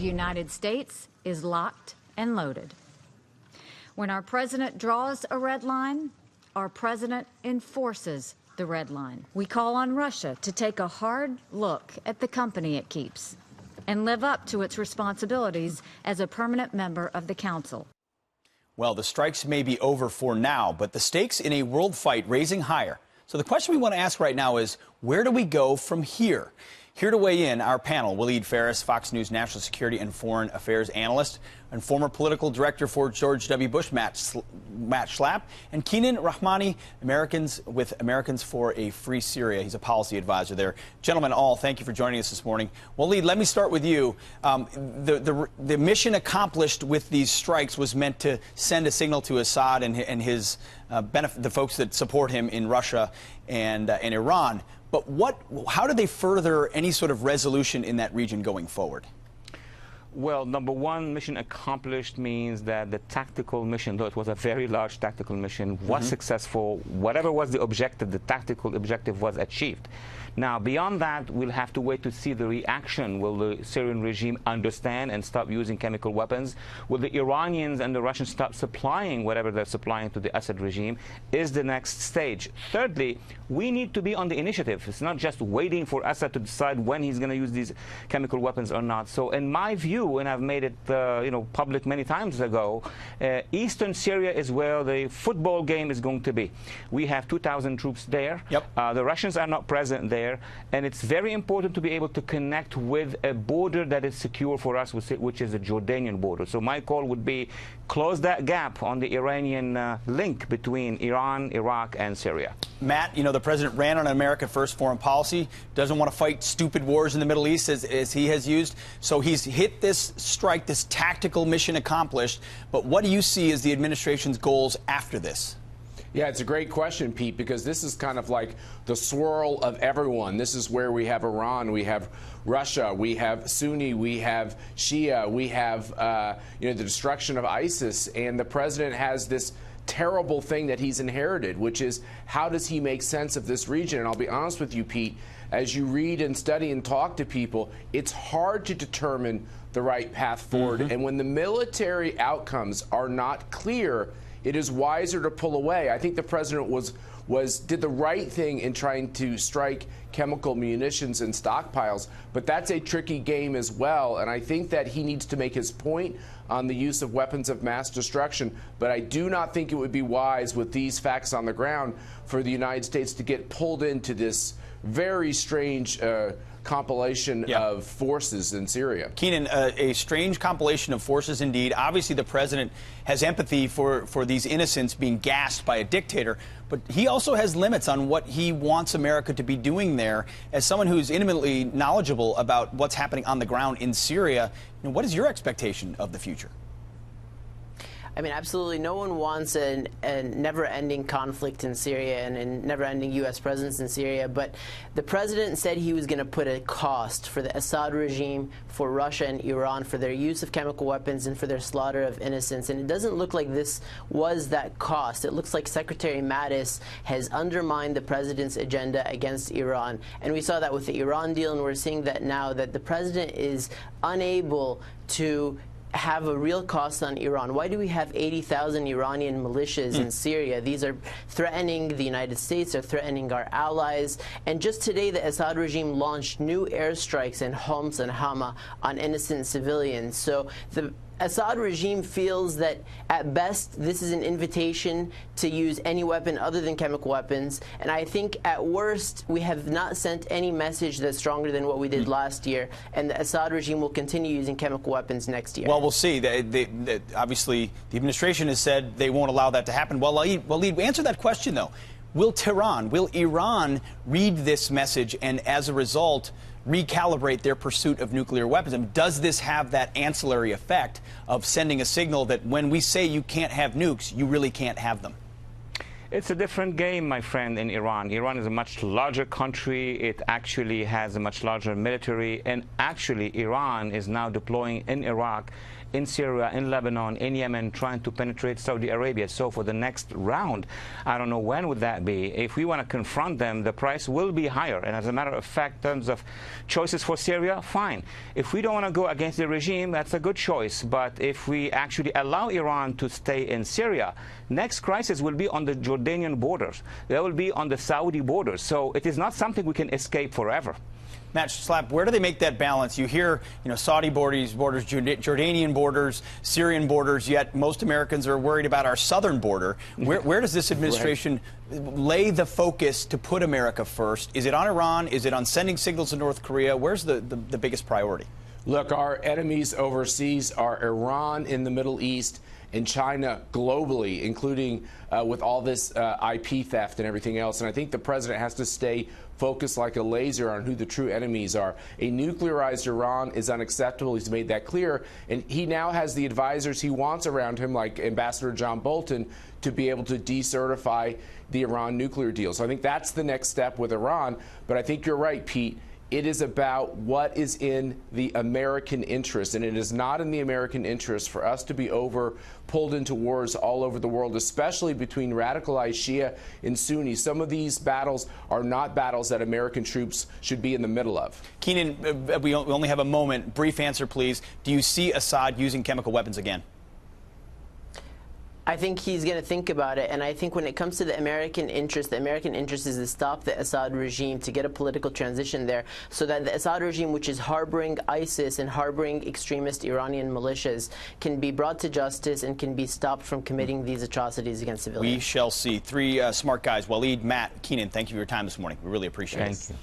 United States is locked and loaded. When our president draws a red line, our president enforces the red line. We call on Russia to take a hard look at the company it keeps and live up to its responsibilities as a permanent member of the Council. Well, the strikes may be over for now, but the stakes in a world fight raising higher. So the question we want to ask right now is, where do we go from here? Here to weigh in, our panel, Walid Phares, Fox News national security and foreign affairs analyst, and former political director for George W. Bush, Matt Schlapp, and Kenan Rahmani, Americans for a Free Syria. He's a policy advisor there. Gentlemen, all, thank you for joining us this morning. Walid, let me start with you. The mission accomplished with these strikes was meant to send a signal to Assad and his the folks that support him in Russia and Iran. But how do they further any sort of resolution in that region going forward? Well, number one, mission accomplished means that the tactical mission, though it was a very large tactical mission, was successful. Whatever was the objective, the tactical objective was achieved. Now, beyond that, we'll have to wait to see the reaction. Will the Syrian regime understand and stop using chemical weapons? Will the Iranians and the Russians stop supplying whatever they're supplying to the Assad regime? Is the next stage. Thirdly, we need to be on the initiative. It's not just waiting for Assad to decide when he's going to use these chemical weapons or not. So in my view, and I've made it public many times ago, eastern Syria is where the football game is going to be. We have 2,000 troops there. Yep. The Russians are not present there. And it's very important to be able to connect with a border that is secure for us, which is the Jordanian border. So my call would be close that gap on the Iranian link between Iran, Iraq, and Syria. Matt, the president ran on an America First foreign policy, doesn't want to fight stupid wars in the Middle East as he has used. So he's hit this strike, this tactical mission accomplished. But what do you see as the administration's goals after this? Yeah, it's a great question, Pete, because this is kind of like the swirl of everyone. This is where we have Iran, we have Russia, we have Sunni, we have Shia, we have the destruction of ISIS, and the president has this terrible thing that he's inherited, which is how does he make sense of this region? And I'll be honest with you, Pete, as you read and study and talk to people, it's hard to determine the right path forward. And when the military outcomes are not clear, it is wiser to pull away. I think the president did the right thing in trying to strike chemical munitions and stockpiles, but that's a tricky game as well. And I think that he needs to make his point on the use of weapons of mass destruction. But I do not think it would be wise with these facts on the ground for the United States to get pulled into this very strange compilation of forces in Syria. Kenan, a strange compilation of forces indeed. Obviously, the president has empathy for these innocents being gassed by a dictator, but he also has limits on what he wants America to be doing there. As someone who's intimately knowledgeable about what's happening on the ground in Syria, what is your expectation of the future? I mean, absolutely. No one wants a never-ending conflict in Syria and a never-ending U.S. presence in Syria. But the president said he was going to put a cost for the Assad regime, for Russia and Iran, for their use of chemical weapons and for their slaughter of innocents. And it doesn't look like this was that cost. It looks like Secretary Mattis has undermined the president's agenda against Iran. And we saw that with the Iran deal, and we're seeing that now, that the president is unable to have a real cost on Iran. Why do we have 80,000 Iranian militias in Syria? These are threatening the United States, they're threatening our allies. And just today, the Assad regime launched new airstrikes in Homs and Hama on innocent civilians. So the Assad regime feels that, at best, this is an invitation to use any weapon other than chemical weapons. And I think, at worst, we have not sent any message that's stronger than what we did last year. And the Assad regime will continue using chemical weapons next year. Well, we'll see. Obviously, the administration has said they won't allow that to happen. Well, Walid, answer that question, though. Will Iran read this message and, as a result, recalibrate their pursuit of nuclear weapons? I mean, does this have that ancillary effect of sending a signal that when we say you can't have nukes, you really can't have them? It's a different game, my friend, in Iran. Iran is a much larger country. It actually has a much larger military. And actually, Iran is now deploying in Iraq, in Syria, in Lebanon, in Yemen, trying to penetrate Saudi Arabia. So for the next round, I don't know when would that be. If we want to confront them, the price will be higher. And as a matter of fact, in terms of choices for Syria, fine. If we don't want to go against the regime, that's a good choice. But if we actually allow Iran to stay in Syria, next crisis will be on the Jordanian borders. They will be on the Saudi borders. So it is not something we can escape forever. Matt Schlapp, where do they make that balance? You hear, Saudi borders, Jordanian borders, Syrian borders, yet most Americans are worried about our southern border. Where does this administration lay the focus to put America first? Is it on Iran? Is it on sending signals to North Korea? Where's the biggest priority? Look, our enemies overseas are Iran in the Middle East and China globally, including with all this IP theft and everything else. And I think the president has to stay focused like a laser on who the true enemies are. A nuclearized Iran is unacceptable. He's made that clear. And he now has the advisors he wants around him, like Ambassador John Bolton, to be able to decertify the Iran nuclear deal. So I think that's the next step with Iran. But I think you're right, Pete. It is about what is in the American interest, and it is not in the American interest for us to be pulled into wars all over the world, especially between radicalized Shia and Sunni. Some of these battles are not battles that American troops should be in the middle of. Kenan, we only have a moment. Brief answer, please. Do you see Assad using chemical weapons again? I think he's going to think about it, and I think when it comes to the American interest is to stop the Assad regime, to get a political transition there, so that the Assad regime, which is harboring ISIS and harboring extremist Iranian militias, can be brought to justice and can be stopped from committing these atrocities against civilians. We shall see. Three smart guys, Walid, Matt, Kenan, thank you for your time this morning. We really appreciate it. Thank you.